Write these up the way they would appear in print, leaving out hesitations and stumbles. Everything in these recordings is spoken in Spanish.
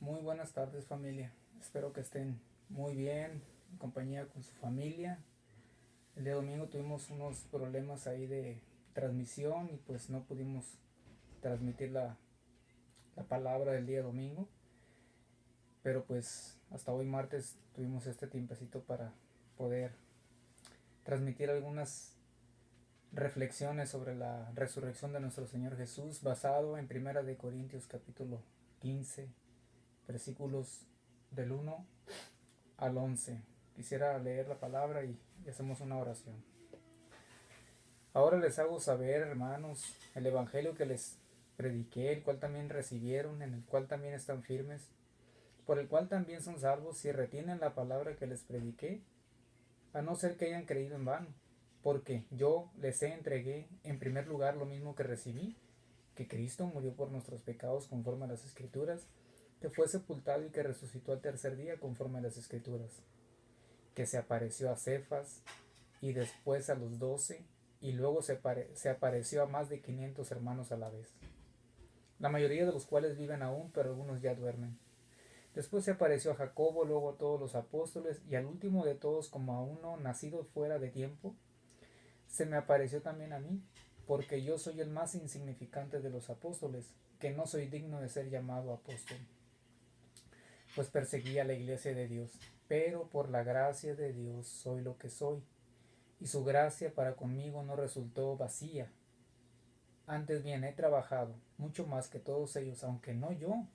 Muy buenas tardes, familia. Espero que estén muy bien, en compañía con su familia. El día domingo tuvimos unos problemas ahí de transmisión y pues no pudimos transmitir la palabra del día domingo. Pero pues hasta hoy martes tuvimos este tiempecito para poder transmitir algunas reflexiones sobre la resurrección de nuestro Señor Jesús, basado en Primera de Corintios capítulo 15, versículos del 1 al 11. Quisiera leer la palabra y hacemos una oración. Ahora les hago saber, hermanos, el evangelio que les prediqué, el cual también recibieron, en el cual también están firmes, por el cual también son salvos si retienen la palabra que les prediqué, a no ser que hayan creído en vano. Porque yo les entregué en primer lugar lo mismo que recibí, que Cristo murió por nuestros pecados conforme a las Escrituras, que fue sepultado y que resucitó al tercer día conforme a las Escrituras, que se apareció a Cefas y después a los 12 y luego se apareció a más de 500 hermanos a la vez, la mayoría de los cuales viven aún, pero algunos ya duermen. Después se apareció a Jacobo, luego a todos los apóstoles y al último de todos, como a uno nacido fuera de tiempo, se me apareció también a mí, porque yo soy el más insignificante de los apóstoles, que no soy digno de ser llamado apóstol, pues perseguí a la iglesia de Dios, pero por la gracia de Dios soy lo que soy, y su gracia para conmigo no resultó vacía. Antes bien he trabajado mucho más que todos ellos, aunque no yo,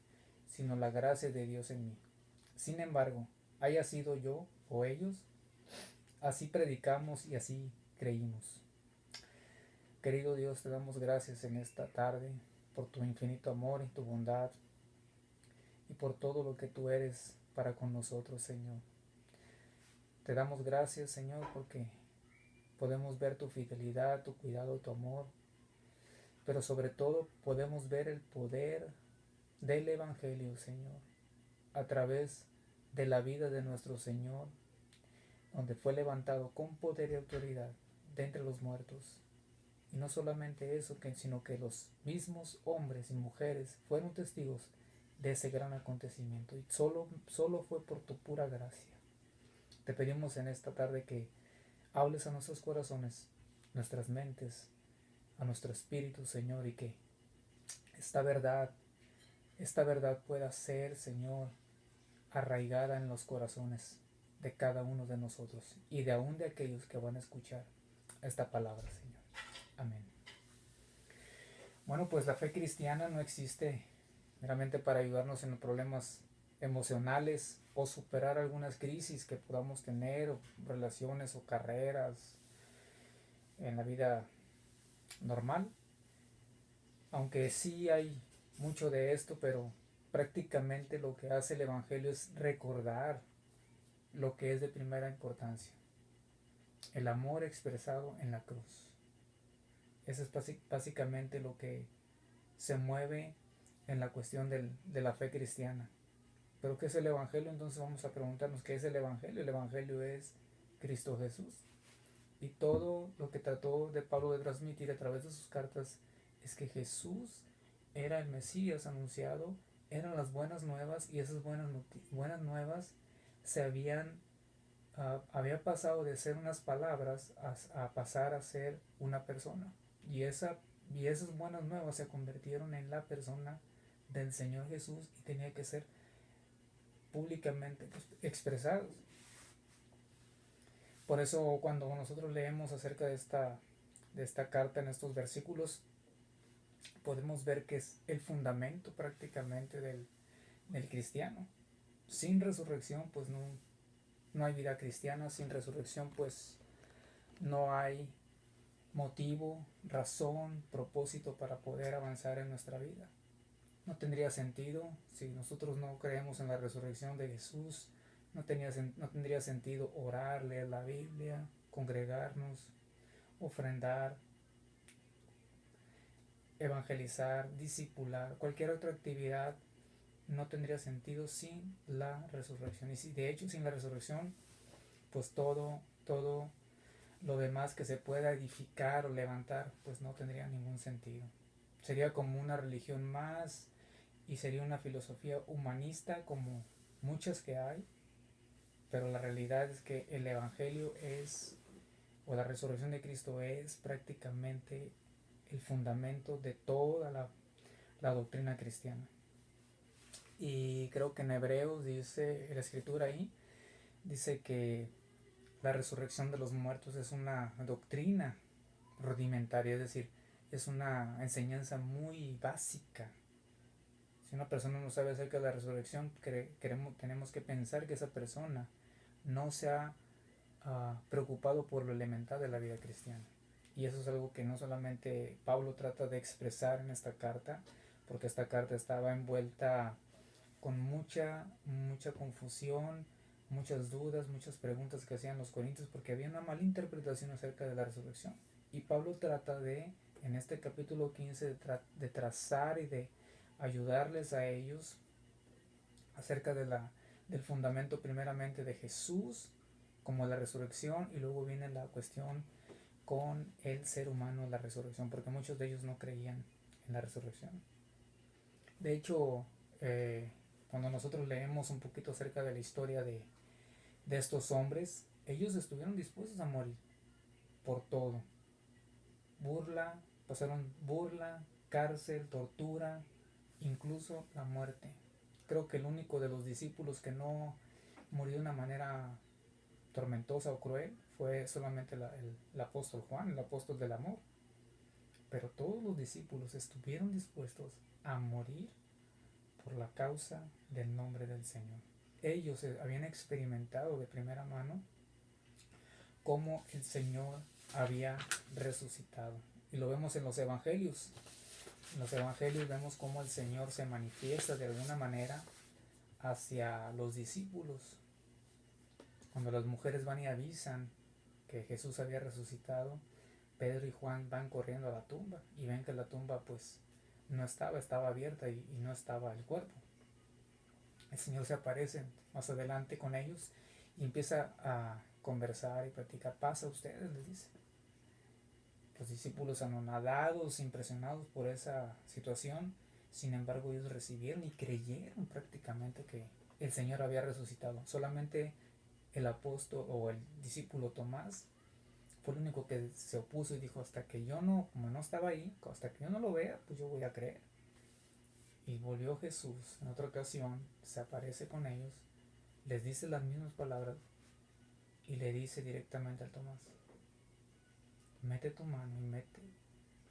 sino la gracia de Dios en mí. Sin embargo, haya sido yo o ellos, así predicamos y así creímos. Querido Dios, te damos gracias en esta tarde por tu infinito amor y tu bondad y por todo lo que tú eres para con nosotros, Señor. Te damos gracias, Señor, porque podemos ver tu fidelidad, tu cuidado, tu amor, pero sobre todo podemos ver el poder del Evangelio, Señor, a través de la vida de nuestro Señor, donde fue levantado con poder y autoridad de entre los muertos. Y no solamente eso, sino que los mismos hombres y mujeres fueron testigos de ese gran acontecimiento. Y solo fue por tu pura gracia. Te pedimos en esta tarde que hables a nuestros corazones, nuestras mentes, a nuestro espíritu, Señor, y que esta verdad, esta verdad pueda ser, Señor, arraigada en los corazones de cada uno de nosotros y de aún de aquellos que van a escuchar esta palabra, Señor. Amén. Bueno, pues la fe cristiana no existe meramente para ayudarnos en los problemas emocionales o superar algunas crisis que podamos tener, o relaciones o carreras en la vida normal, aunque sí hay mucho de esto, pero prácticamente lo que hace el Evangelio es recordar lo que es de primera importancia, el amor expresado en la cruz. Eso es básicamente lo que se mueve en la cuestión de la fe cristiana. ¿Pero qué es el Evangelio? Entonces vamos a preguntarnos qué es el Evangelio. El Evangelio es Cristo Jesús. Y todo lo que trató de Pablo de transmitir a través de sus cartas es que Jesús era el Mesías anunciado, eran las buenas nuevas, y esas buenas nuevas se había pasado de ser unas palabras a pasar a ser una persona. Y esas buenas nuevas se convirtieron en la persona del Señor Jesús y tenía que ser públicamente expresados. Por eso cuando nosotros leemos acerca de esta carta en estos versículos, podemos ver que es el fundamento prácticamente del cristiano. Sin resurrección pues no hay vida cristiana. Sin resurrección pues no hay motivo, razón, propósito para poder avanzar en nuestra vida. No tendría sentido si nosotros no creemos en la resurrección de Jesús. No tendría sentido orar, leer la Biblia, congregarnos, ofrendar, evangelizar, discipular, cualquier otra actividad no tendría sentido sin la resurrección. Y si de hecho sin la resurrección, pues todo lo demás que se pueda edificar o levantar, pues no tendría ningún sentido. Sería como una religión más, y sería una filosofía humanista como muchas que hay, pero la realidad es que el Evangelio es, o la resurrección de Cristo es prácticamente el fundamento de toda la doctrina cristiana. Y creo que en Hebreos dice, la escritura ahí, dice que la resurrección de los muertos es una doctrina rudimentaria, es decir, es una enseñanza muy básica. Si una persona no sabe acerca de la resurrección, tenemos que pensar que esa persona no se ha preocupado por lo elemental de la vida cristiana. Y eso es algo que no solamente Pablo trata de expresar en esta carta, porque esta carta estaba envuelta con mucha confusión, muchas dudas, muchas preguntas que hacían los corintios, porque había una mala interpretación acerca de la resurrección. Y Pablo trata de, en este capítulo 15, de trazar y de ayudarles a ellos acerca del fundamento primeramente de Jesús como la resurrección, y luego viene la cuestión con el ser humano, la resurrección, porque muchos de ellos no creían en la resurrección. De hecho, cuando nosotros leemos un poquito acerca de la historia de estos hombres, ellos estuvieron dispuestos a morir por todo. Pasaron burla, cárcel, tortura, incluso la muerte. Creo que el único de los discípulos que no murió de una manera tormentosa o cruel fue solamente el apóstol Juan, el apóstol del amor. Pero todos los discípulos estuvieron dispuestos a morir por la causa del nombre del Señor. Ellos habían experimentado de primera mano cómo el Señor había resucitado. Y lo vemos en los evangelios. En los evangelios vemos cómo el Señor se manifiesta de alguna manera hacia los discípulos. Cuando las mujeres van y avisan que Jesús había resucitado, Pedro y Juan van corriendo a la tumba y ven que la tumba pues no estaba abierta y no estaba el cuerpo. El Señor se aparece más adelante con ellos y empieza a conversar y platicar. Pasa a ustedes, les dice. Los discípulos anonadados, impresionados por esa situación, sin embargo ellos recibieron y creyeron prácticamente que el Señor había resucitado. Solamente el apóstol o el discípulo Tomás fue el único que se opuso y dijo, hasta que yo no, como no estaba ahí, hasta que yo no lo vea, pues yo voy a creer. Y volvió Jesús en otra ocasión, se aparece con ellos, les dice las mismas palabras y le dice directamente al Tomás, mete tu mano y mete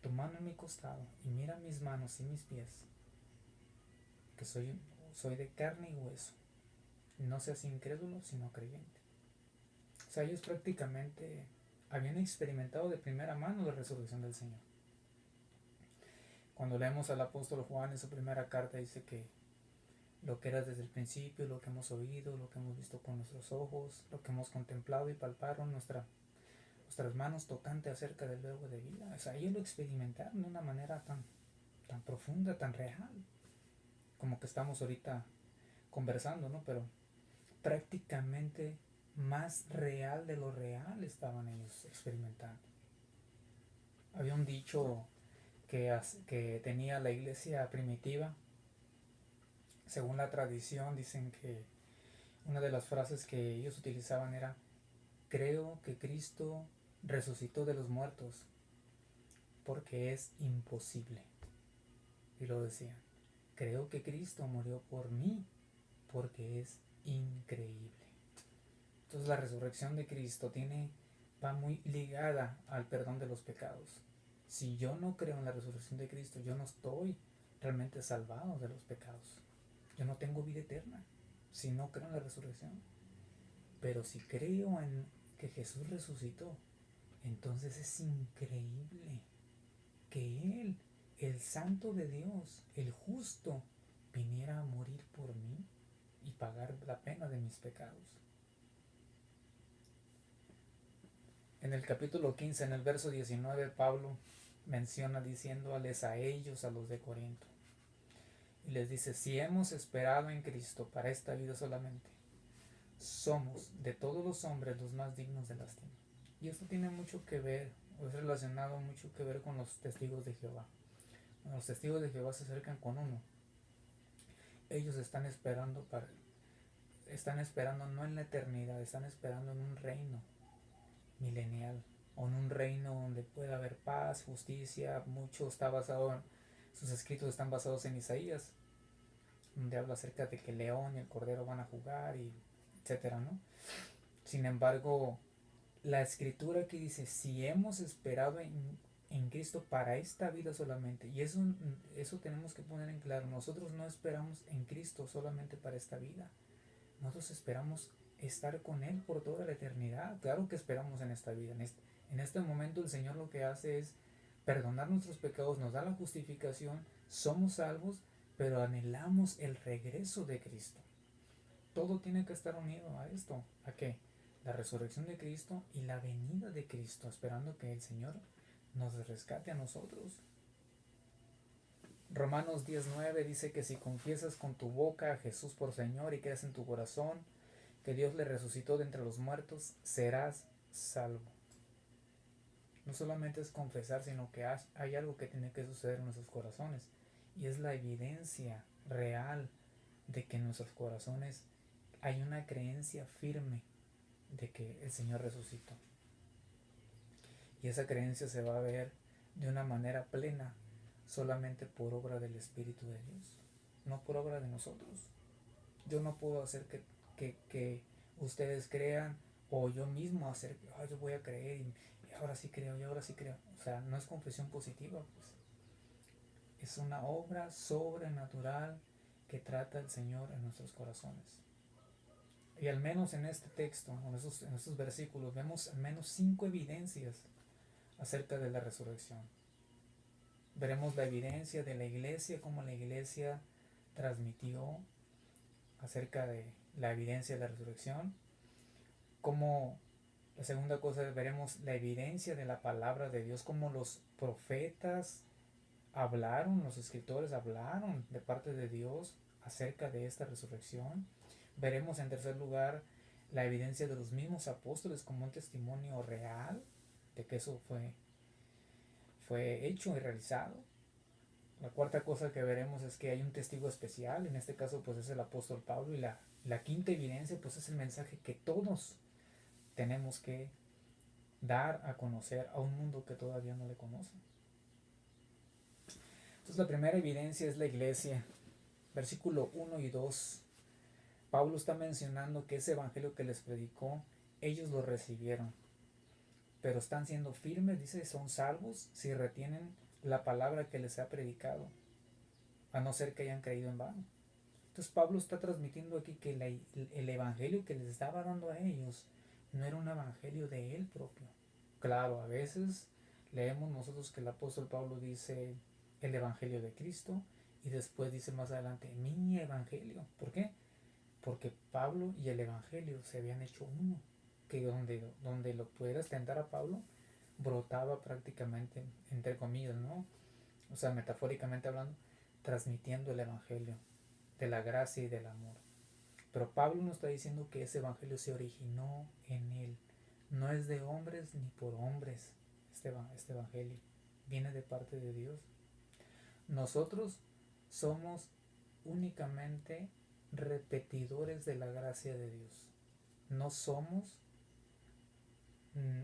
tu mano en mi costado y mira mis manos y mis pies, que soy de carne y hueso. No seas incrédulo sino creyente. O sea, ellos prácticamente habían experimentado de primera mano la resurrección del Señor. Cuando leemos al apóstol Juan en su primera carta, dice que lo que era desde el principio, lo que hemos oído, lo que hemos visto con nuestros ojos, lo que hemos contemplado y palparon nuestras manos tocante acerca del verbo de vida. O sea, ellos lo experimentaron de una manera tan profunda, tan real, como que estamos ahorita conversando, ¿no? Pero prácticamente más real de lo real estaban ellos experimentando. Había un dicho que tenía la iglesia primitiva. Según la tradición, dicen que una de las frases que ellos utilizaban era: creo que Cristo resucitó de los muertos porque es imposible. Y lo decían: creo que Cristo murió por mí porque es increíble. Entonces la resurrección de Cristo va muy ligada al perdón de los pecados. Si yo no creo en la resurrección de Cristo, yo no estoy realmente salvado de los pecados. Yo no tengo vida eterna si no creo en la resurrección. Pero si creo en que Jesús resucitó, entonces es increíble que Él, el Santo de Dios, el justo, viniera a morir por mí y pagar la pena de mis pecados. En el capítulo 15, en el verso 19, Pablo menciona diciéndoles a ellos, a los de Corinto, y les dice: si hemos esperado en Cristo para esta vida solamente, somos de todos los hombres los más dignos de lástima. Y esto tiene mucho que ver, o es relacionado mucho que ver con los testigos de Jehová. Cuando los testigos de Jehová se acercan con uno ellos están esperando no en la eternidad, están esperando en un reino milenial, o en un reino donde pueda haber paz, justicia. Mucho está basado en, sus escritos están basados en Isaías, donde habla acerca de que el león y el cordero van a jugar, y etcétera, ¿no? Sin embargo, la escritura que dice, si hemos esperado en Cristo para esta vida solamente, y eso tenemos que poner en claro, nosotros no esperamos en Cristo solamente para esta vida, nosotros esperamos estar con Él por toda la eternidad. Claro que esperamos en esta vida, en este momento el Señor lo que hace es perdonar nuestros pecados, nos da la justificación, somos salvos, pero anhelamos el regreso de Cristo. Todo tiene que estar unido a esto. ¿A qué? La resurrección de Cristo y la venida de Cristo, esperando que el Señor nos rescate a nosotros. Romanos 10:9 dice que si confiesas con tu boca a Jesús por Señor y crees en tu corazón que Dios le resucitó de entre los muertos, serás salvo. No solamente es confesar, sino que hay algo que tiene que suceder en nuestros corazones, y es la evidencia real de que en nuestros corazones hay una creencia firme de que el Señor resucitó. Y esa creencia se va a ver de una manera plena solamente por obra del Espíritu de Dios, no por obra de nosotros. Yo no puedo hacer que ustedes crean, o yo mismo hacer que yo voy a creer y ahora sí creo, y ahora sí creo. O sea, no es confesión positiva, pues. Es una obra sobrenatural que trata el Señor en nuestros corazones. Y al menos en este texto, en estos versículos, vemos al menos 5 evidencias acerca de la resurrección. Veremos la evidencia de la iglesia, cómo la iglesia transmitió acerca de la evidencia de la resurrección. Como la segunda cosa, veremos la evidencia de la palabra de Dios, como los profetas hablaron, los escritores hablaron de parte de Dios acerca de esta resurrección. Veremos en tercer lugar la evidencia de los mismos apóstoles como un testimonio real de que eso fue hecho y realizado. La cuarta cosa que veremos es que hay un testigo especial, en este caso pues es el apóstol Pablo, y la quinta evidencia pues es el mensaje que todos tenemos que dar a conocer a un mundo que todavía no le conoce. Entonces la primera evidencia es la iglesia. Versículo 1 y 2. Pablo está mencionando que ese evangelio que les predicó, ellos lo recibieron, pero están siendo firmes, dice, son salvos si retienen la palabra que les ha predicado, a no ser que hayan creído en vano. Entonces Pablo está transmitiendo aquí que el evangelio que les estaba dando a ellos no era un evangelio de él propio. Claro, a veces leemos nosotros que el apóstol Pablo dice el evangelio de Cristo, y después dice más adelante mi evangelio. ¿Por qué? Porque Pablo y el evangelio se habían hecho uno, que donde lo pudieras tentar a Pablo brotaba prácticamente, entre comillas, ¿no? O sea, metafóricamente hablando, transmitiendo el evangelio de la gracia y del amor. Pero Pablo nos está diciendo que ese evangelio se originó en él. No es de hombres ni por hombres. Este evangelio viene de parte de Dios. Nosotros somos únicamente repetidores de la gracia de Dios. No somos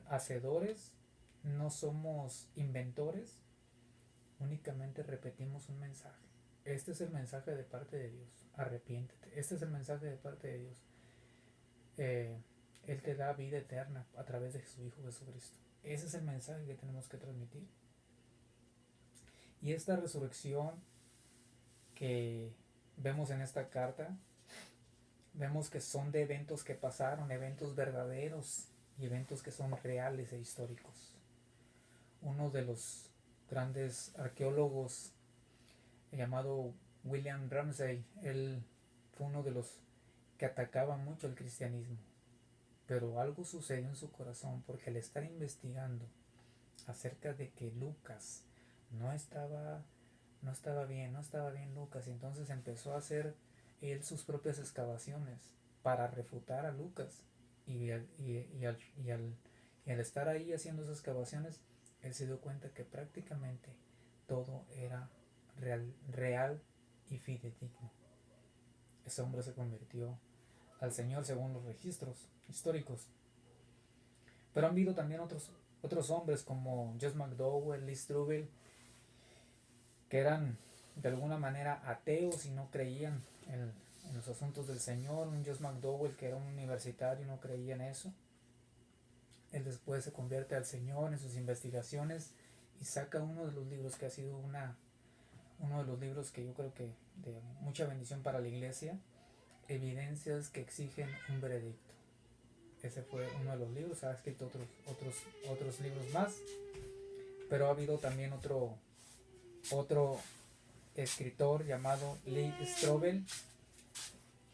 hacedores, no somos inventores, únicamente repetimos un mensaje. Este es el mensaje de parte de Dios. Arrepiéntete. Este es el mensaje de parte de Dios. Él te da vida eterna a través de su Hijo Jesucristo. Ese es el mensaje que tenemos que transmitir. Y esta resurrección que vemos en esta carta, vemos que son de eventos que pasaron, eventos verdaderos y eventos que son reales e históricos. Uno de los grandes arqueólogos llamado William Ramsay, él fue uno de los que atacaba mucho el cristianismo, pero algo sucedió en su corazón, porque al estar investigando acerca de que Lucas no estaba bien Lucas, y entonces empezó a hacer él sus propias excavaciones para refutar a Lucas, y al estar ahí haciendo esas excavaciones, él se dio cuenta que prácticamente todo era real y fidedigno. ese hombre se convirtió al Señor según los registros históricos. Pero han habido también otros hombres como Josh McDowell, Lee Strobel, que eran de alguna manera ateos y no creían en los asuntos del Señor. Un Josh McDowell que era un universitario y no creía en eso. Él después se convierte al Señor en sus investigaciones y saca uno de los libros que ha sido uno de los libros que yo creo que de mucha bendición para la iglesia, Evidencias que exigen un veredicto. Ese fue uno de los libros. Ha escrito otros libros más, pero ha habido también otro escritor llamado Lee Strobel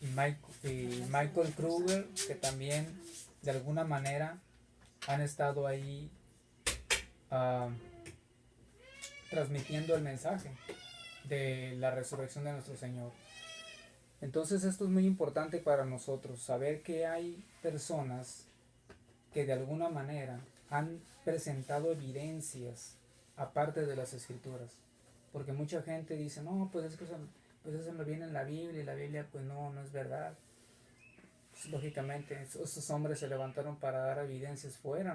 y Michael Kruger, que también de alguna manera han estado ahí transmitiendo el mensaje de la resurrección de nuestro Señor. Entonces esto es muy importante para nosotros, saber que hay personas que de alguna manera han presentado evidencias aparte de las escrituras, porque mucha gente dice, no, pues es que eso me viene en la Biblia, y la Biblia pues no es verdad. Pues, lógicamente estos hombres se levantaron para dar evidencias fuera,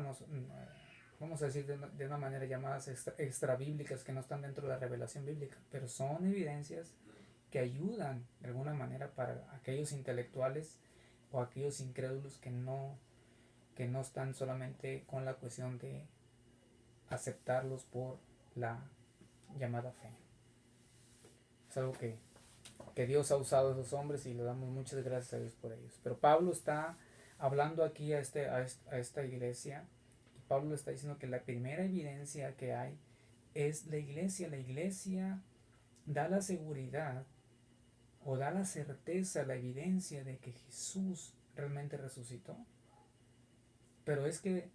vamos a decir de una manera llamadas extra bíblicas, que no están dentro de la revelación bíblica, pero son evidencias que ayudan de alguna manera para aquellos intelectuales o aquellos incrédulos que no están solamente con la cuestión de aceptarlos por la llamada fe. Es algo que Dios ha usado a esos hombres y le damos muchas gracias a Dios por ellos. Pero Pablo está hablando aquí a esta iglesia, y Pablo le está diciendo que la primera evidencia que hay es la iglesia. La iglesia da la seguridad o da la certeza, la evidencia de que Jesús realmente resucitó. Pero es que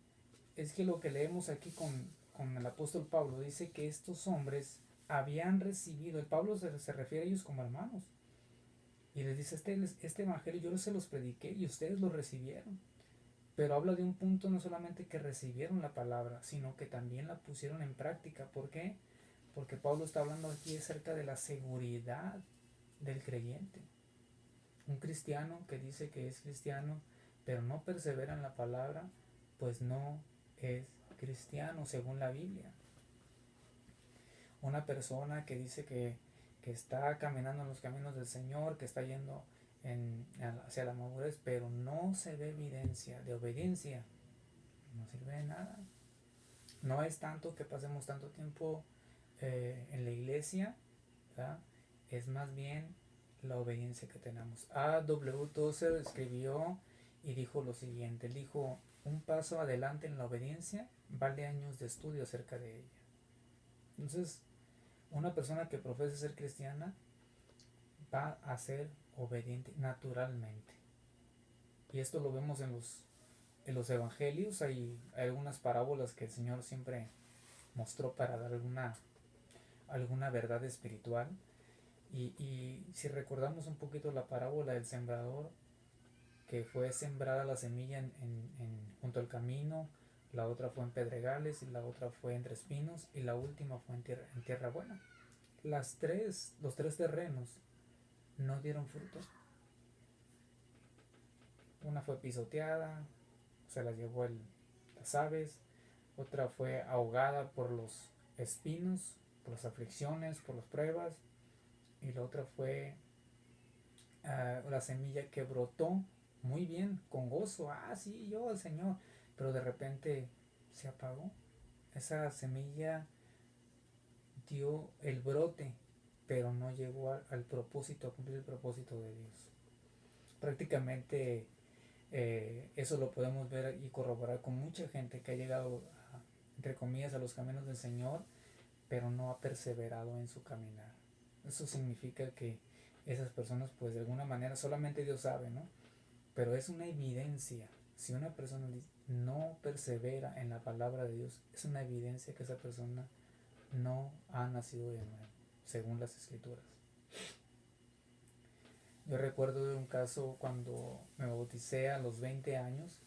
lo que leemos aquí con el apóstol Pablo dice que estos hombres habían recibido, el Pablo se refiere a ellos como hermanos, y les dice, este evangelio yo se los prediqué y ustedes lo recibieron. Pero habla de un punto, no solamente que recibieron la palabra, sino que también la pusieron en práctica. ¿Por qué? Porque Pablo está hablando aquí acerca de la seguridad del creyente. Un cristiano que dice que es cristiano, pero no persevera en la palabra, pues no es cristiano según la Biblia. Una persona que dice que está caminando en los caminos del Señor, que está yendo hacia la madurez, pero no se ve evidencia de obediencia, no sirve de nada. No es tanto que pasemos tanto tiempo en la iglesia, ¿verdad? Es más bien la obediencia que tenemos. A.W. Tozer escribió y dijo lo siguiente, dijo, un paso adelante en la obediencia vale años de estudio acerca de ella. Entonces, una persona que profesa ser cristiana va a ser obediente naturalmente. Y esto lo vemos en los evangelios. Hay algunas parábolas que el Señor siempre mostró para dar alguna verdad espiritual. Y si recordamos un poquito la parábola del sembrador, que fue sembrada la semilla junto al camino, la otra fue en pedregales, y la otra fue entre espinos, y la última fue en tierra buena. Los tres terrenos no dieron fruto. Una fue pisoteada, se la llevó las aves. Otra fue ahogada por los espinos, por las aflicciones, por las pruebas. Y la otra fue la semilla que brotó muy bien, con gozo. Sí, yo, el Señor. Pero de repente se apagó. Esa semilla dio el brote, pero no llegó al propósito, a cumplir el propósito de Dios. Prácticamente eso lo podemos ver y corroborar con mucha gente que ha llegado, entre comillas, a los caminos del Señor, pero no ha perseverado en su caminar. Eso significa que esas personas, pues de alguna manera, solamente Dios sabe, ¿no? Pero es una evidencia. Si una persona no persevera en la palabra de Dios, es una evidencia que esa persona no ha nacido de nuevo, según las escrituras. Yo recuerdo de un caso cuando me bauticé a los 20 años.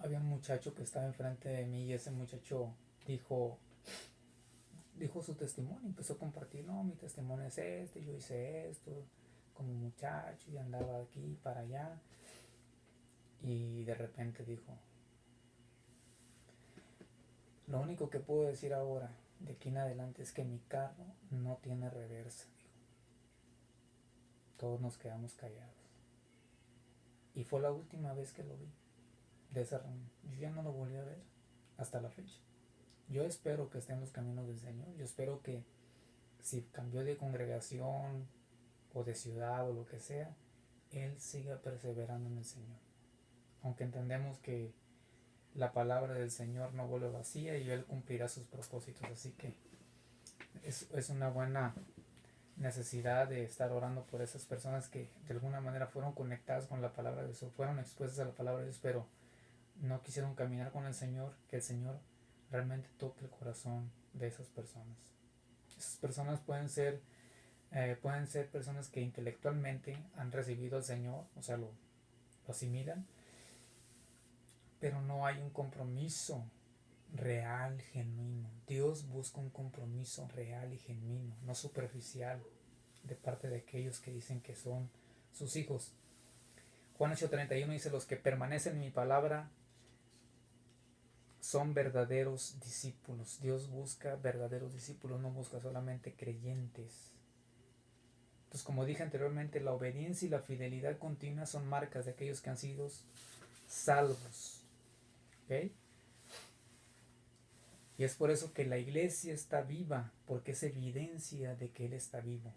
Había un muchacho que estaba enfrente de mí y ese muchacho dijo su testimonio, empezó a compartir, no, mi testimonio es este, yo hice esto, como muchacho y andaba aquí para allá. Y de repente dijo, lo único que puedo decir ahora, de aquí en adelante, es que mi carro no tiene reversa. Dijo. Todos nos quedamos callados. Y fue la última vez que lo vi de esa reunión. Yo ya no lo volví a ver hasta la fecha. Yo espero que esté en los caminos del Señor. Yo espero que si cambió de congregación o de ciudad o lo que sea, Él siga perseverando en el Señor. Aunque entendemos que la palabra del Señor no vuelve vacía y Él cumplirá sus propósitos. Así que es una buena necesidad de estar orando por esas personas que de alguna manera fueron conectadas con la palabra de Dios, fueron expuestas a la palabra de Dios, pero no quisieron caminar con el Señor, que el Señor realmente toque el corazón de esas personas. Esas personas pueden ser personas que intelectualmente han recibido al Señor, o sea, lo asimilan, pero no hay un compromiso real, genuino. Dios busca un compromiso real y genuino, no superficial, de parte de aquellos que dicen que son sus hijos. Juan 8:31 dice, los que permanecen en mi palabra son verdaderos discípulos. Dios busca verdaderos discípulos, no busca solamente creyentes. Entonces, como dije anteriormente, la obediencia y la fidelidad continua son marcas de aquellos que han sido salvos. ¿Okay? Y es por eso que la iglesia está viva, porque es evidencia de que Él está vivo.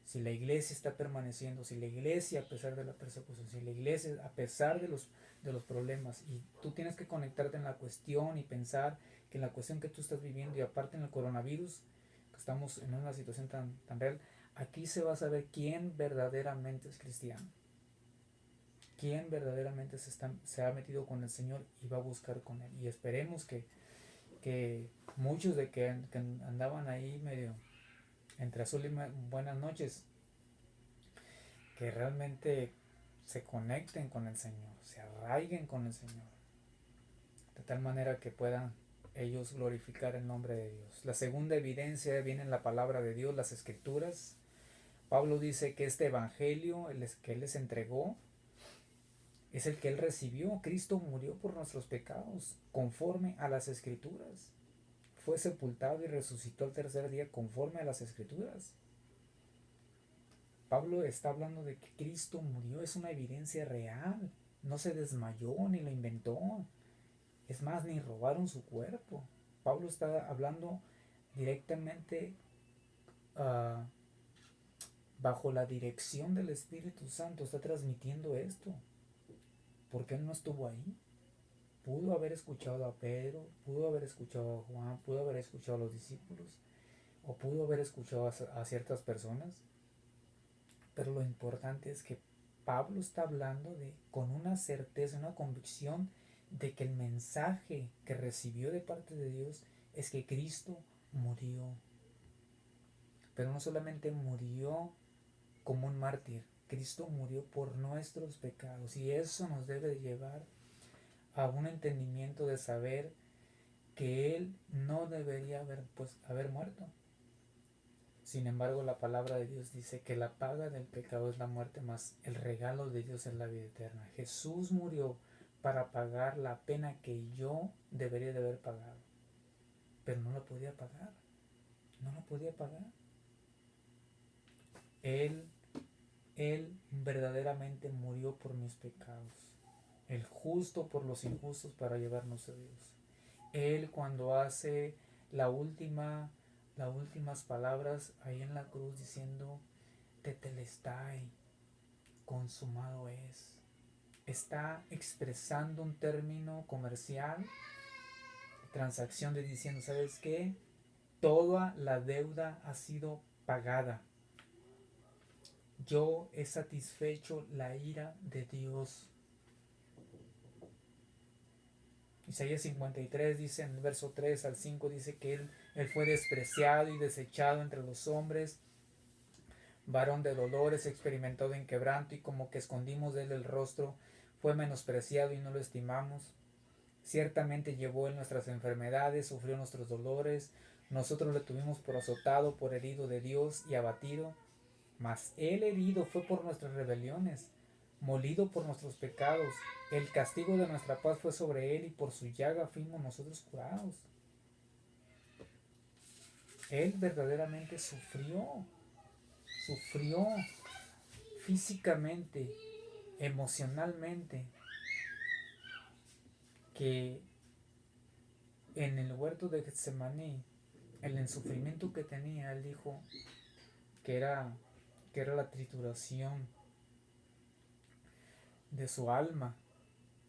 Si la iglesia está permaneciendo, si la iglesia a pesar de la persecución, si la iglesia a pesar de los problemas, y tú tienes que conectarte en la cuestión y pensar que en la cuestión que tú estás viviendo, y aparte en el coronavirus, que estamos en una situación tan real, aquí se va a saber quién verdaderamente es cristiano, quién verdaderamente se ha metido con el Señor y va a buscar con Él. Y esperemos que muchos de que andaban ahí medio entre azul y buenas noches, que realmente se conecten con el Señor, se arraiguen con el Señor, de tal manera que puedan ellos glorificar el nombre de Dios. La segunda evidencia viene en la palabra de Dios, las Escrituras. Pablo dice que este evangelio que Él les entregó es el que Él recibió. Cristo murió por nuestros pecados conforme a las Escrituras. Fue sepultado y resucitó al tercer día conforme a las Escrituras. Pablo está hablando de que Cristo murió, es una evidencia real. No se desmayó ni lo inventó. Es más, ni robaron su cuerpo. Pablo está hablando directamente bajo la dirección del Espíritu Santo. Está transmitiendo esto. Porque él no estuvo ahí. Pudo haber escuchado a Pedro, pudo haber escuchado a Juan, pudo haber escuchado a los discípulos, o pudo haber escuchado a ciertas personas. Pero lo importante es que Pablo está hablando con una certeza, una convicción de que el mensaje que recibió de parte de Dios es que Cristo murió. Pero no solamente murió como un mártir, Cristo murió por nuestros pecados. Y eso nos debe de llevar a un entendimiento de saber que Él no debería haber muerto. Sin embargo, la palabra de Dios dice que la paga del pecado es la muerte, más el regalo de Dios es la vida eterna. Jesús murió para pagar la pena que yo debería de haber pagado, pero no la podía pagar. No la podía pagar. Él verdaderamente murió por mis pecados, el justo por los injustos, para llevarnos a Dios. Él, cuando hace las últimas palabras ahí en la cruz, diciendo tetelestai, consumado es, está expresando un término comercial, transacción, de diciendo, ¿sabes qué? Toda la deuda ha sido pagada. Yo he satisfecho la ira de Dios. Isaías 53 dice en el verso 3 al 5, dice que él fue despreciado y desechado entre los hombres, varón de dolores, experimentado en quebranto, y como que escondimos de él el rostro, fue menospreciado y no lo estimamos. Ciertamente llevó él nuestras enfermedades, sufrió nuestros dolores, nosotros le tuvimos por azotado, por herido de Dios y abatido. Mas Él herido fue por nuestras rebeliones, molido por nuestros pecados. El castigo de nuestra paz fue sobre Él y por su llaga fuimos nosotros curados. Él verdaderamente sufrió físicamente, emocionalmente, que en el huerto de Getsemaní, en el sufrimiento que tenía, Él dijo que era la trituración de su alma.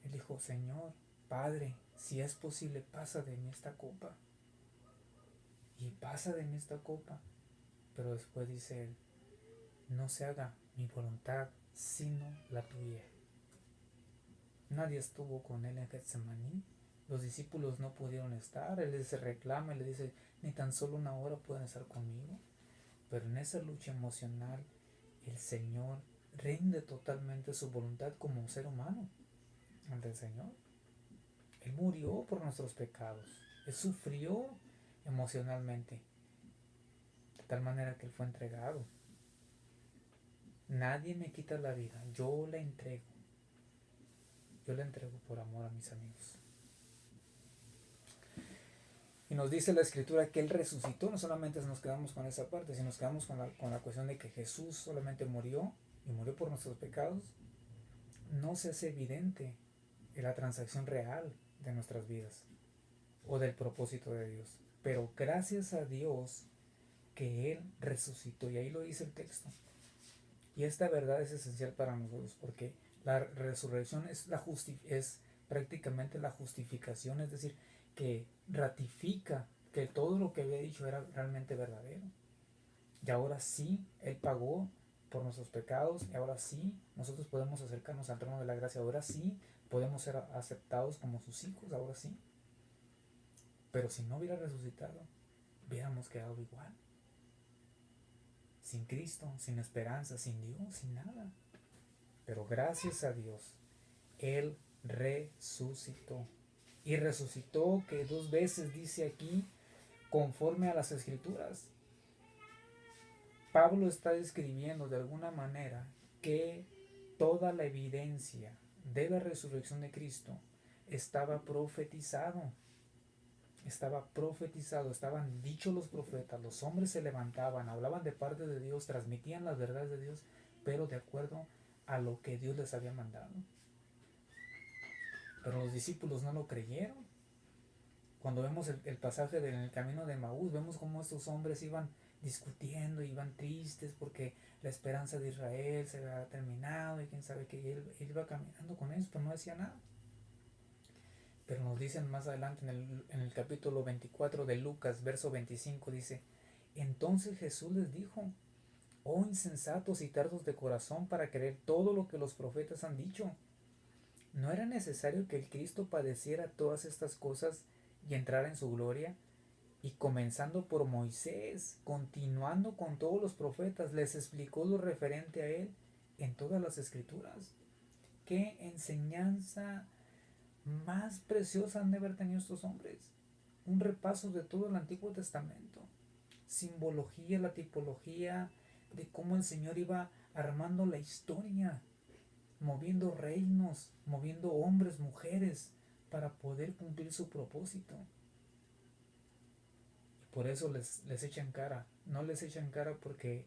Él dijo: Señor, Padre, si es posible, pasa de mí esta copa. Y pasa de mí esta copa. Pero después dice Él: no se haga mi voluntad, sino la tuya. Nadie estuvo con Él en Getsemaní. Los discípulos no pudieron estar. Él les reclama y le dice: ni tan solo una hora pueden estar conmigo. Pero en esa lucha emocional, el Señor rinde totalmente su voluntad como ser humano ante el Señor. Él murió por nuestros pecados. Él sufrió emocionalmente, de tal manera que Él fue entregado. Nadie me quita la vida, yo la entrego. Yo la entrego por amor a mis amigos. Y nos dice la Escritura que Él resucitó. No solamente nos quedamos con esa parte, sino nos quedamos con la cuestión de que Jesús solamente murió y murió por nuestros pecados. No se hace evidente en la transacción real de nuestras vidas o del propósito de Dios. Pero gracias a Dios que Él resucitó, y ahí lo dice el texto. Y esta verdad es esencial para nosotros, porque la resurrección es prácticamente la justificación, es decir, que ratifica que todo lo que había dicho era realmente verdadero. Y ahora sí, Él pagó por nuestros pecados, y ahora sí nosotros podemos acercarnos al trono de la gracia, ahora sí podemos ser aceptados como sus hijos, ahora sí. Pero si no hubiera resucitado, hubiéramos quedado igual, sin Cristo, sin esperanza, sin Dios, sin nada. Pero gracias a Dios, Él resucitó. Y resucitó, que 2 veces dice aquí, conforme a las Escrituras. Pablo está describiendo de alguna manera que toda la evidencia de la resurrección de Cristo estaba profetizado. Estaban dichos los profetas, los hombres se levantaban, hablaban de parte de Dios, transmitían las verdades de Dios, pero de acuerdo a lo que Dios les había mandado. Pero los discípulos no lo creyeron. Cuando vemos el pasaje en el camino de Maús, vemos cómo estos hombres iban discutiendo, iban tristes porque la esperanza de Israel se había terminado y quién sabe que él iba caminando con ellos, pero no decía nada. Pero nos dicen más adelante en el capítulo 24 de Lucas, verso 25, dice: entonces Jesús les dijo: oh insensatos y tardos de corazón para creer todo lo que los profetas han dicho. ¿No era necesario que el Cristo padeciera todas estas cosas y entrara en su gloria? Y comenzando por Moisés, continuando con todos los profetas, les explicó lo referente a él en todas las Escrituras. ¿Qué enseñanza más preciosa han de haber tenido estos hombres? Un repaso de todo el Antiguo Testamento, simbología, la tipología de cómo el Señor iba armando la historia, moviendo reinos, moviendo hombres, mujeres, para poder cumplir su propósito. Y por eso les echan cara. No les echan cara porque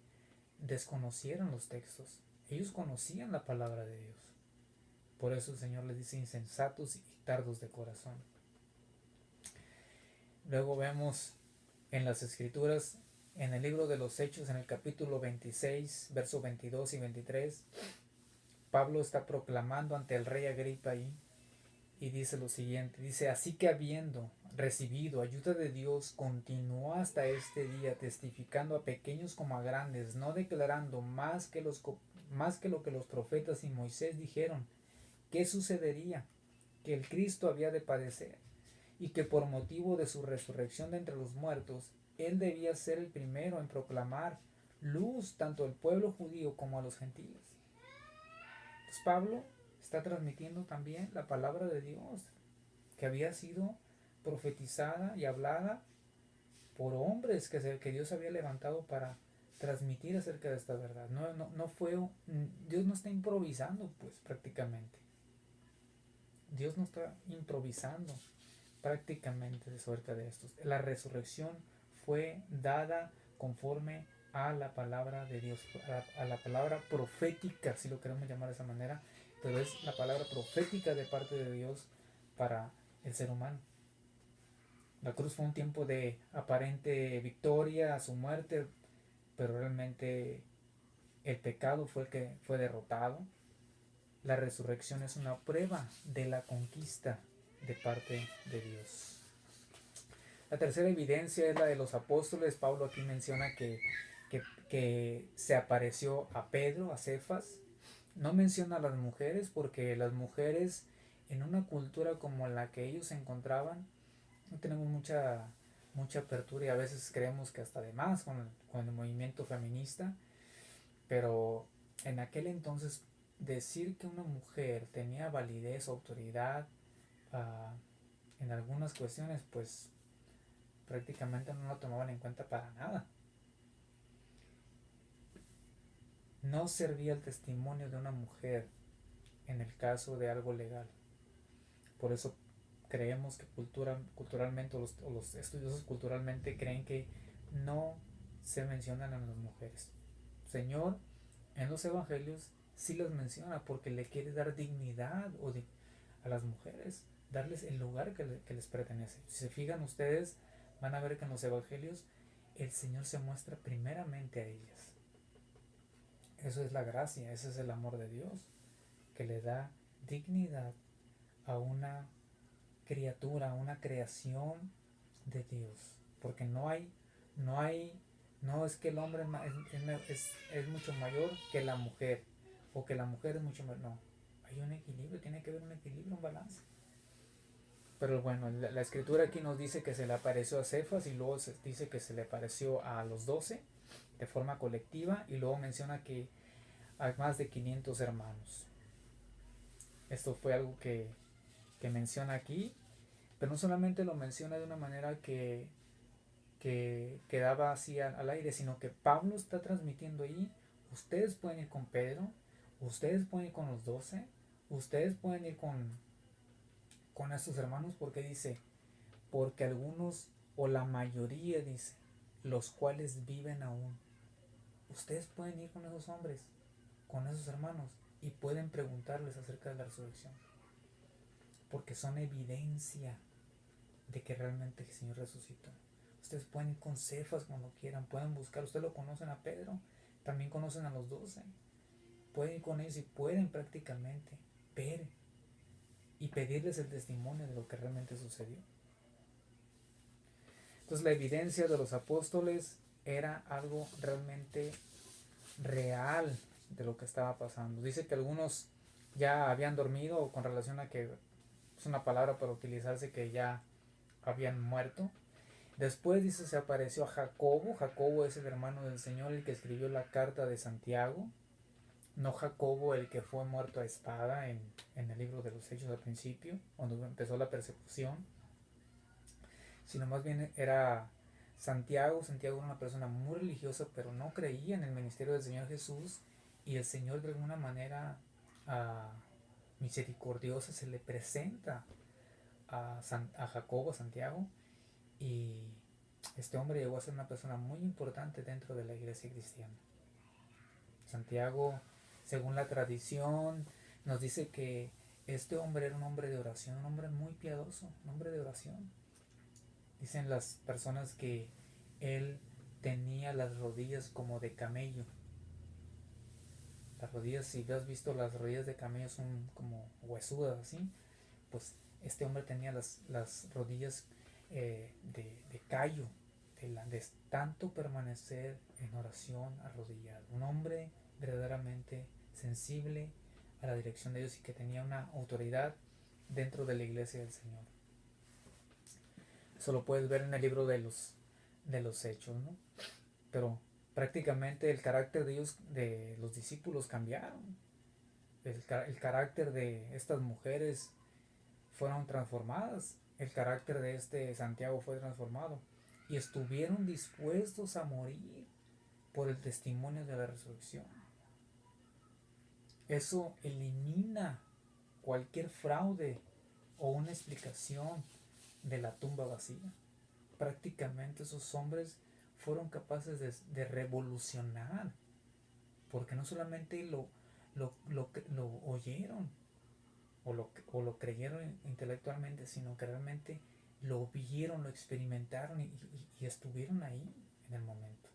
desconocieron los textos. Ellos conocían la palabra de Dios. Por eso el Señor les dice: insensatos y tardos de corazón. Luego vemos en las Escrituras, en el libro de los Hechos, en el capítulo 26, versos 22 y 23, Pablo está proclamando ante el rey Agripa ahí, y dice lo siguiente, dice: así que habiendo recibido ayuda de Dios, continuó hasta este día testificando a pequeños como a grandes, no declarando más que lo que los profetas y Moisés dijeron, que sucedería, que el Cristo había de padecer, y que por motivo de su resurrección de entre los muertos, él debía ser el primero en proclamar luz tanto al pueblo judío como a los gentiles. Entonces Pablo está transmitiendo también la palabra de Dios, que había sido profetizada y hablada por hombres que Dios había levantado transmitir acerca de esta verdad. No fue, Dios no está improvisando, pues prácticamente. Dios no está improvisando prácticamente acerca de esto. La resurrección fue dada conforme a la palabra de Dios, a la palabra profética, si lo queremos llamar de esa manera, pero es la palabra profética de parte de Dios para el ser humano. La cruz fue un tiempo de aparente victoria a su muerte, pero realmente el pecado fue el que fue derrotado. La resurrección es una prueba de la conquista de parte de Dios. La tercera evidencia es la de los apóstoles. Pablo aquí menciona que se apareció a Pedro, a Cefas. No menciona a las mujeres porque las mujeres en una cultura como la que ellos se encontraban no tenemos mucha apertura y a veces creemos que hasta de más con el movimiento feminista, pero en aquel entonces decir que una mujer tenía validez o autoridad en algunas cuestiones, pues prácticamente no lo tomaban en cuenta para nada. No servía el testimonio de una mujer en el caso de algo legal. Por eso creemos que culturalmente, o los estudiosos culturalmente creen que no se mencionan a las mujeres. Señor, en los evangelios sí las menciona porque le quiere dar dignidad a las mujeres, darles el lugar que les pertenece. Si se fijan ustedes, van a ver que en los evangelios el Señor se muestra primeramente a ellas. Eso es la gracia, ese es el amor de Dios, que le da dignidad a una criatura, a una creación de Dios. Porque no es que el hombre es mucho mayor que la mujer, o que la mujer es mucho mayor. No, hay un equilibrio, tiene que haber un equilibrio, un balance. Pero bueno, la escritura aquí nos dice que se le apareció a Cefas y luego dice que se le apareció a los 12 de forma colectiva y luego menciona que hay más de 500 hermanos. Esto fue algo que menciona aquí, pero no solamente lo menciona de una manera que quedaba así al aire, sino que Pablo está transmitiendo ahí: ustedes pueden ir con Pedro, ustedes pueden ir con los 12, ustedes pueden ir con estos hermanos, porque dice, porque algunos o la mayoría, dice, los cuales viven aún. Ustedes pueden ir con esos hombres, con esos hermanos, y pueden preguntarles acerca de la resurrección, porque son evidencia de que realmente el Señor resucitó. Ustedes pueden ir con Cefas cuando quieran, pueden buscar, ustedes lo conocen a Pedro, también conocen a los 12, pueden ir con ellos y pueden prácticamente ver y pedirles el testimonio de lo que realmente sucedió. Entonces la evidencia de los apóstoles era algo realmente real de lo que estaba pasando. Dice que algunos ya habían dormido, con relación a que es una palabra para utilizarse, que ya habían muerto. Después dice, se apareció a Jacobo. Jacobo es el hermano del Señor, el que escribió la carta de Santiago, no Jacobo el que fue muerto a espada en el libro de los Hechos al principio, cuando empezó la persecución, sino más bien era Santiago. Santiago era una persona muy religiosa, pero no creía en el ministerio del Señor Jesús, y el Señor de alguna manera misericordiosa se le presenta a Jacobo, a Santiago, y este hombre llegó a ser una persona muy importante dentro de la iglesia cristiana. Santiago, según la tradición, nos dice que este hombre era un hombre de oración, un hombre muy piadoso, un hombre de oración. Dicen las personas que él tenía las rodillas como de camello. Las rodillas, si has visto, las rodillas de camello son como huesudas así, pues este hombre tenía las rodillas de callo, de tanto permanecer en oración arrodillado. Un hombre verdaderamente sensible a la dirección de Dios y que tenía una autoridad dentro de la iglesia del Señor. Eso lo puedes ver en el libro de los Hechos, ¿no? Pero prácticamente el carácter de ellos, de los discípulos, cambiaron. El carácter de estas mujeres fueron transformadas. El carácter de este Santiago fue transformado. Y estuvieron dispuestos a morir por el testimonio de la resurrección. Eso elimina cualquier fraude o una explicación de la tumba vacía. Prácticamente esos hombres fueron capaces de revolucionar, porque no solamente lo oyeron o lo creyeron intelectualmente, sino que realmente lo vieron, lo experimentaron y estuvieron ahí en el momento.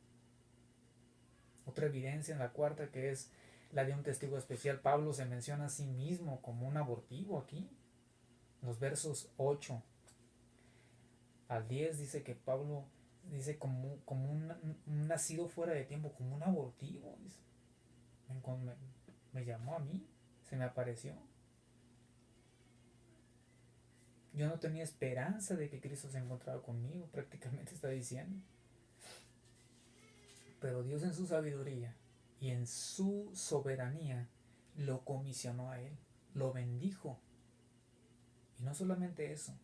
Otra evidencia en la cuarta, que es la de un testigo especial. Pablo se menciona a sí mismo como un abortivo aquí. En los versos 8 al 10 dice que Pablo dice como un nacido fuera de tiempo, como un abortivo. Dice. Me llamó a mí, se me apareció. Yo no tenía esperanza de que Cristo se encontrara conmigo, prácticamente está diciendo. Pero Dios en su sabiduría y en su soberanía lo comisionó a él, lo bendijo. Y no solamente eso,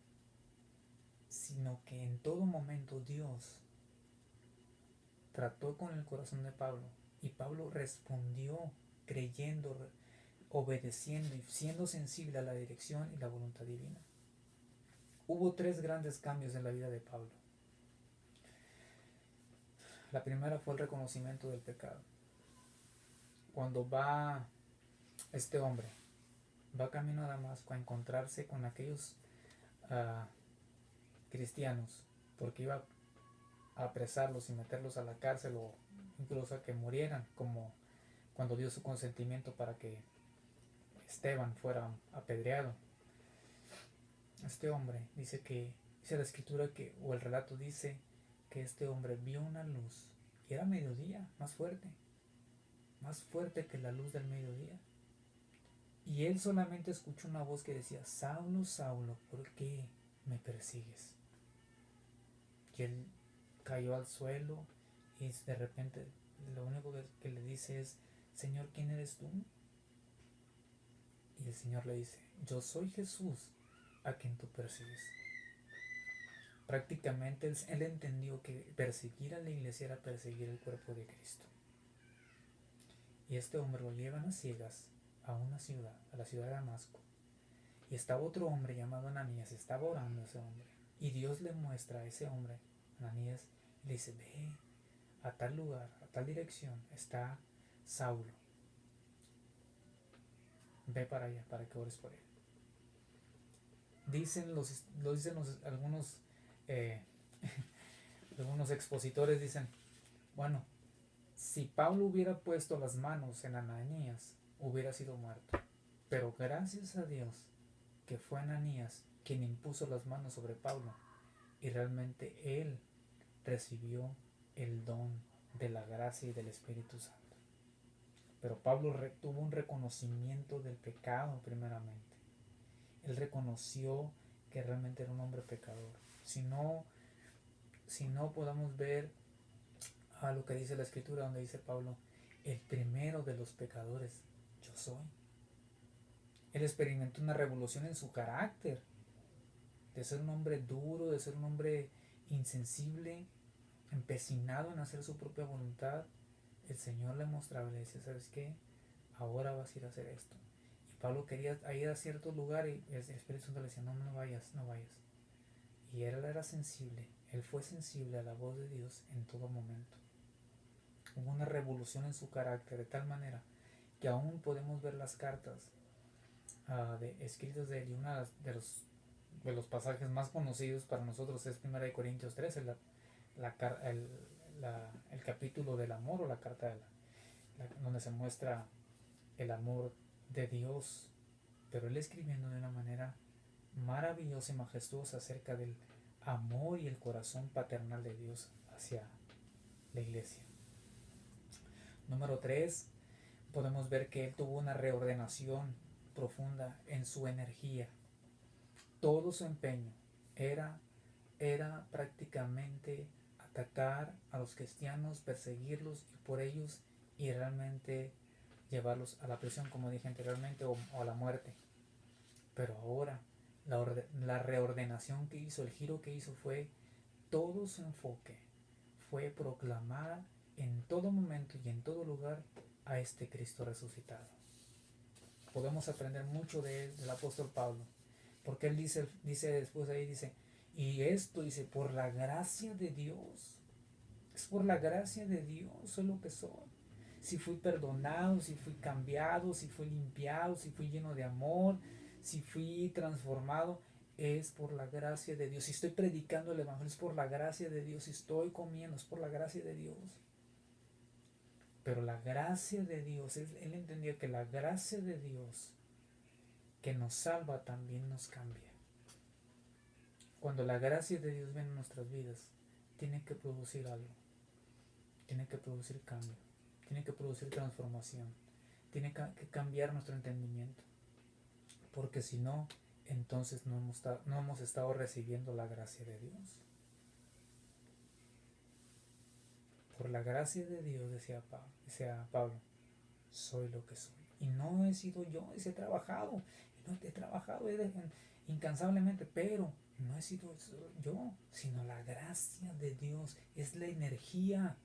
sino que en todo momento Dios trató con el corazón de Pablo y Pablo respondió creyendo, obedeciendo y siendo sensible a la dirección y la voluntad divina. Hubo 3 grandes cambios en la vida de Pablo. La primera fue el reconocimiento del pecado. Cuando va este hombre, va camino a Damasco a encontrarse con aquellos cristianos, porque iba a apresarlos y meterlos a la cárcel o incluso a que murieran, como cuando dio su consentimiento para que Esteban fuera apedreado. Este hombre dice la escritura que, o el relato dice que este hombre vio una luz y era mediodía, más fuerte que la luz del mediodía. Y él solamente escuchó una voz que decía: Saulo, Saulo, ¿por qué me persigues? Y él cayó al suelo y de repente lo único que le dice es: Señor, ¿quién eres tú? Y el Señor le dice: yo soy Jesús a quien tú persigues. Prácticamente él entendió que perseguir a la iglesia era perseguir el cuerpo de Cristo. Y este hombre lo llevan a ciegas a una ciudad, a la ciudad de Damasco. Y estaba otro hombre llamado Ananías, estaba orando a ese hombre. Y Dios le muestra a ese hombre, Ananías, y le dice: ve a tal lugar, a tal dirección, está Saulo. Ve para allá para que ores por él. Dicen algunos algunos expositores, dicen: bueno, si Pablo hubiera puesto las manos en Ananías, hubiera sido muerto. Pero gracias a Dios que fue Ananías quien impuso las manos sobre Pablo, y realmente él recibió el don de la gracia y del Espíritu Santo. Pero Pablo tuvo un reconocimiento del pecado primeramente. Él reconoció que realmente era un hombre pecador. Si no podamos ver a lo que dice la escritura, donde dice Pablo: el primero de los pecadores yo soy. Él experimentó una revolución en su carácter, de ser un hombre duro, de ser un hombre insensible, empecinado en hacer su propia voluntad. El Señor le mostraba, le decía: ¿sabes qué? Ahora vas a ir a hacer esto. Y Pablo quería ir a cierto lugar y el Espíritu Santo le decía: no vayas. Y él era sensible, él fue sensible a la voz de Dios en todo momento. Hubo una revolución en su carácter de tal manera que aún podemos ver las cartas escritas de él, y uno de los pasajes más conocidos para nosotros es 1 Corintios 13, el capítulo del amor, o la carta donde se muestra el amor de Dios, pero él escribiendo de una manera maravillosa y majestuosa acerca del amor y el corazón paternal de Dios hacia la iglesia. Número 3, podemos ver que él tuvo una reordenación profunda en su energía. Todo su empeño era prácticamente atacar a los cristianos, perseguirlos y por ellos, y realmente llevarlos a la prisión, como dije anteriormente, o a la muerte. Pero ahora la reordenación que hizo, el giro que hizo, fue todo su enfoque fue proclamar en todo momento y en todo lugar a este Cristo resucitado. Podemos aprender mucho de él, del apóstol Pablo, porque él dice después ahí, dice, y esto, dice, por la gracia de Dios, es por la gracia de Dios, soy lo que soy. Si fui perdonado, si fui cambiado, si fui limpiado, si fui lleno de amor, si fui transformado, es por la gracia de Dios. Si estoy predicando el evangelio, es por la gracia de Dios. Si estoy comiendo, es por la gracia de Dios. Pero la gracia de Dios, él entendió que la gracia de Dios que nos salva también nos cambia. Cuando la gracia de Dios viene en nuestras vidas, tiene que producir algo, tiene que producir cambio, tiene que producir transformación, tiene que cambiar nuestro entendimiento, porque si no, entonces no hemos estado recibiendo la gracia de Dios. Por la gracia de Dios, decía Pablo, soy lo que soy. Y no he sido yo, he trabajado incansablemente, pero no he sido yo, sino la gracia de Dios. Es la energía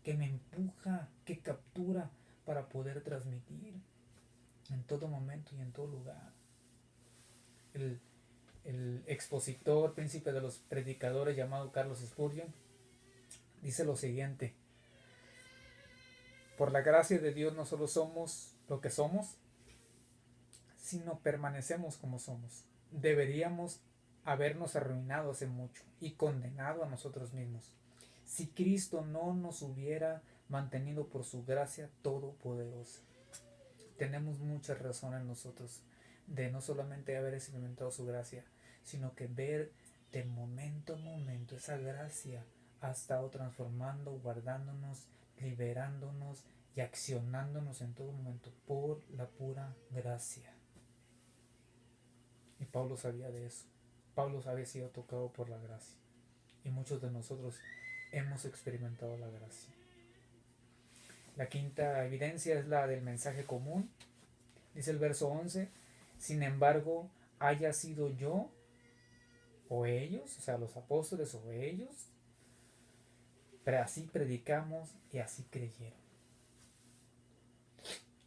que me empuja, que captura para poder transmitir en todo momento y en todo lugar. El expositor, príncipe de los predicadores llamado Carlos Spurgeon, dice lo siguiente: por la gracia de Dios no solo somos lo que somos, sino permanecemos como somos. Deberíamos habernos arruinado hace mucho y condenado a nosotros mismos si Cristo no nos hubiera mantenido por su gracia todopoderosa. Tenemos mucha razón en nosotros de no solamente haber experimentado su gracia, sino que ver de momento a momento esa gracia ha estado transformando, guardándonos, liberándonos y accionándonos en todo momento por la pura gracia. Y Pablo sabía de eso. Pablo había sido tocado por la gracia. Y muchos de nosotros hemos experimentado la gracia. La quinta evidencia es la del mensaje común. Dice el verso 11: sin embargo, haya sido yo o ellos, o sea, los apóstoles o ellos, pero así predicamos y así creyeron.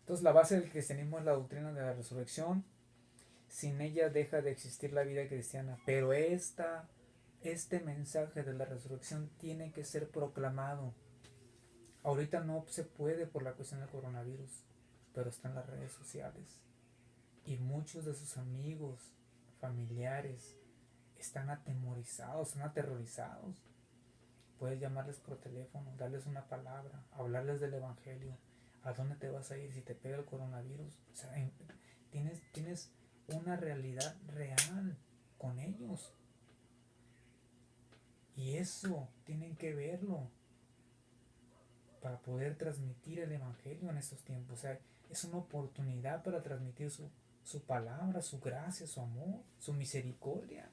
Entonces la base del cristianismo es la doctrina de la resurrección. Sin ella deja de existir la vida cristiana, pero este mensaje de la resurrección tiene que ser proclamado. Ahorita no se puede por la cuestión del coronavirus, pero está en las redes sociales. Y muchos de sus amigos, familiares, están atemorizados, están aterrorizados. Puedes llamarles por teléfono, darles una palabra, hablarles del evangelio. ¿A dónde te vas a ir si te pega el coronavirus? O sea, tienes una realidad real con ellos. Y eso tienen que verlo para poder transmitir el evangelio en estos tiempos. O sea, es una oportunidad para transmitir su palabra, su gracia, su amor, su misericordia.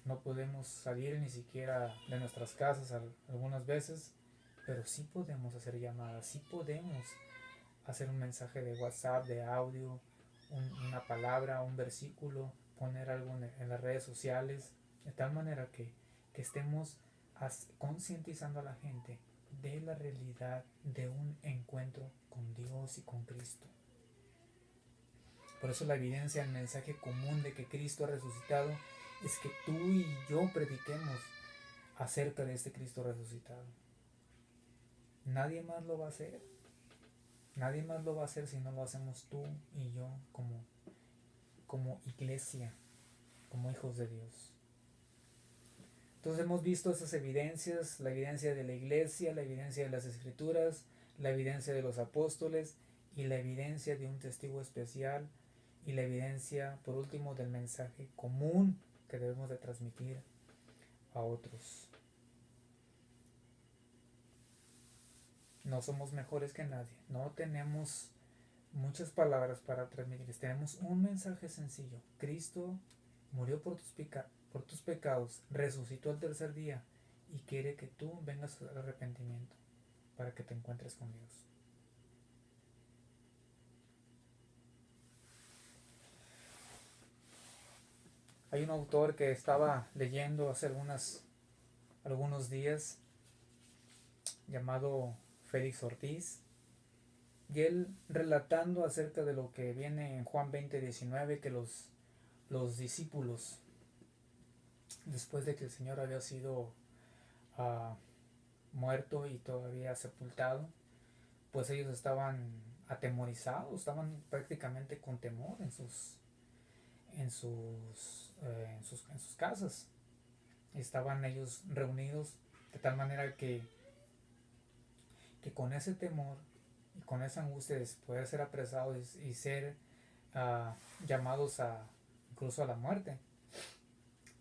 No podemos salir ni siquiera de nuestras casas algunas veces, pero sí podemos hacer llamadas, sí podemos hacer un mensaje de WhatsApp, de audio, una palabra, un versículo, poner algo en las redes sociales, de tal manera que estemos concientizando a la gente de la realidad de un encuentro con Dios y con Cristo. Por eso la evidencia, el mensaje común de que Cristo ha resucitado, es que tú y yo prediquemos acerca de este Cristo resucitado. Nadie más lo va a hacer. Nadie más lo va a hacer si no lo hacemos tú y yo como iglesia, como hijos de Dios. Entonces hemos visto esas evidencias, la evidencia de la iglesia, la evidencia de las escrituras, la evidencia de los apóstoles y la evidencia de un testigo especial y la evidencia, por último, del mensaje común que debemos de transmitir a otros. No somos mejores que nadie, no tenemos muchas palabras para transmitir, tenemos un mensaje sencillo: Cristo murió por tus pecados, resucitó al tercer día y quiere que tú vengas al arrepentimiento para que te encuentres con Dios. Hay un autor que estaba leyendo hace algunos días llamado Félix Ortiz, y él relatando acerca de lo que viene en Juan 20:19, que los discípulos, después de que el Señor había sido uh, muerto y todavía sepultado, pues ellos estaban atemorizados, estaban prácticamente con temor en sus casas. Estaban ellos reunidos de tal manera que con ese temor y con esa angustia de poder ser apresados y ser llamados incluso a la muerte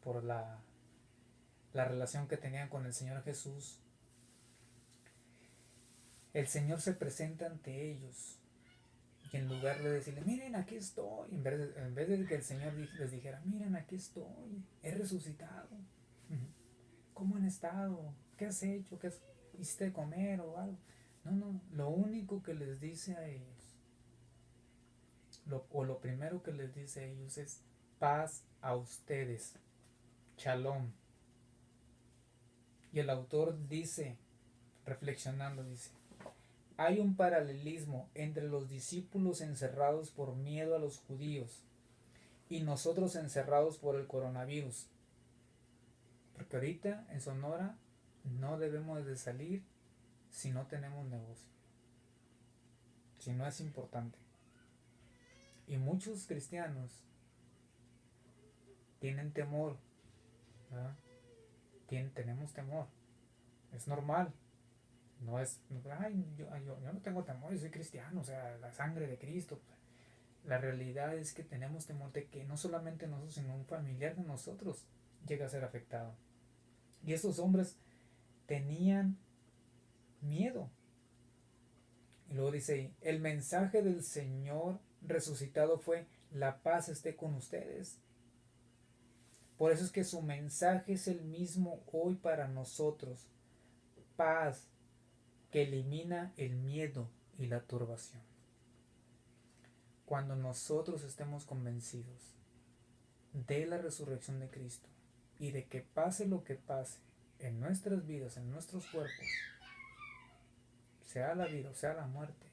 por la relación que tenían con el Señor Jesús, el Señor se presenta ante ellos y en lugar de decirle, miren, aquí estoy, en vez de que el Señor les dijera, miren, aquí estoy, he resucitado, ¿cómo han estado? ¿Qué has hecho? ¿Hiciste de comer o algo? No, lo único que les dice a ellos, lo primero que les dice a ellos es paz a ustedes, shalom. Y el autor dice, reflexionando, dice, hay un paralelismo entre los discípulos encerrados por miedo a los judíos y nosotros encerrados por el coronavirus. Porque ahorita en Sonora no debemos de salir si no tenemos negocio, si no es importante. Y muchos cristianos tienen temor, ¿verdad? Tenemos temor, es normal. No es, ay, yo no tengo temor, yo soy cristiano, o sea, la sangre de Cristo. La realidad es que tenemos temor de que no solamente nosotros, sino un familiar de nosotros llegue a ser afectado. Y estos hombres tenían miedo. Y luego dice ahí, el mensaje del Señor resucitado fue, la paz esté con ustedes. Por eso es que su mensaje es el mismo hoy para nosotros. Paz que elimina el miedo y la turbación. Cuando nosotros estemos convencidos de la resurrección de Cristo y de que pase lo que pase en nuestras vidas, en nuestros cuerpos, sea la vida o sea la muerte,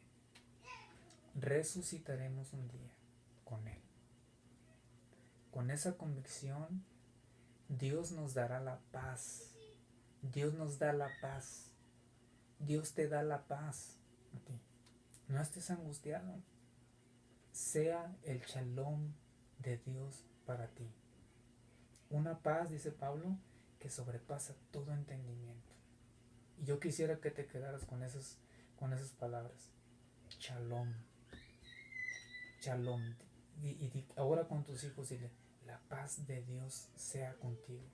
resucitaremos un día con Él. Con esa convicción, Dios nos dará la paz. Dios nos da la paz. Dios te da la paz a ti. No estés angustiado. Sea el shalom de Dios para ti. Una paz, dice Pablo, que sobrepasa todo entendimiento. Y yo quisiera que te quedaras con esas palabras. Shalom. Shalom. Y ahora con tus hijos dile, la paz de Dios sea contigo.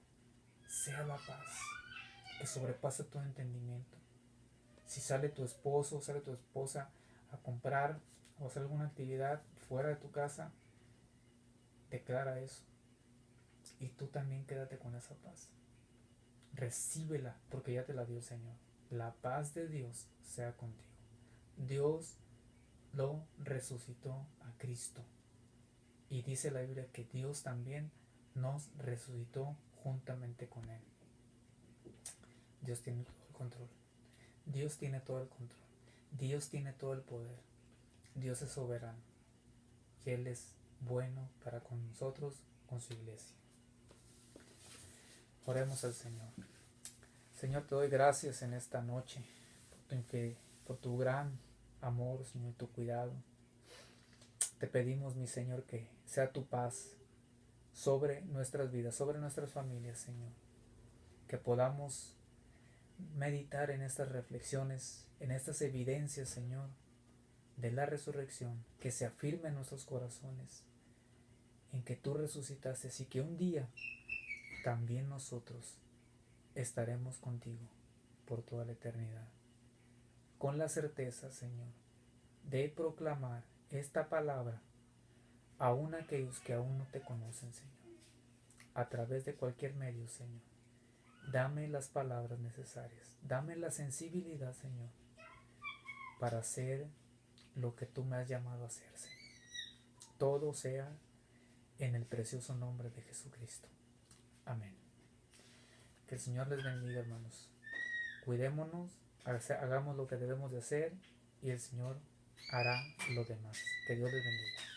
Sea la paz que sobrepasa todo entendimiento. Si sale tu esposo, sale tu esposa a comprar o hacer alguna actividad fuera de tu casa, declara eso. Y tú también quédate con esa paz. Recíbela porque ya te la dio el Señor. La paz de Dios sea contigo. Dios lo resucitó a Cristo. Y dice la Biblia que Dios también nos resucitó juntamente con Él. Dios tiene todo el control. Dios tiene todo el control. Dios tiene todo el poder. Dios es soberano. Y Él es bueno para con nosotros, con su iglesia. Oremos al Señor. Señor, te doy gracias en esta noche por tu gran amor, Señor, tu cuidado. Te pedimos, mi Señor, que sea tu paz sobre nuestras vidas, sobre nuestras familias, Señor. Que podamos meditar en estas reflexiones, en estas evidencias, Señor, de la resurrección, que se afirme en nuestros corazones, en que tú resucitaste, y que un día también nosotros estaremos contigo por toda la eternidad. Con la certeza, Señor, de proclamar esta palabra aún a aquellos que aún no te conocen, Señor. A través de cualquier medio, Señor. Dame las palabras necesarias. Dame la sensibilidad, Señor, para hacer lo que tú me has llamado a hacer, Señor. Todo sea en el precioso nombre de Jesucristo. Amén. Que el Señor les bendiga, hermanos. Cuidémonos hagamos lo que debemos de hacer y el Señor hará lo demás. Que Dios les bendiga.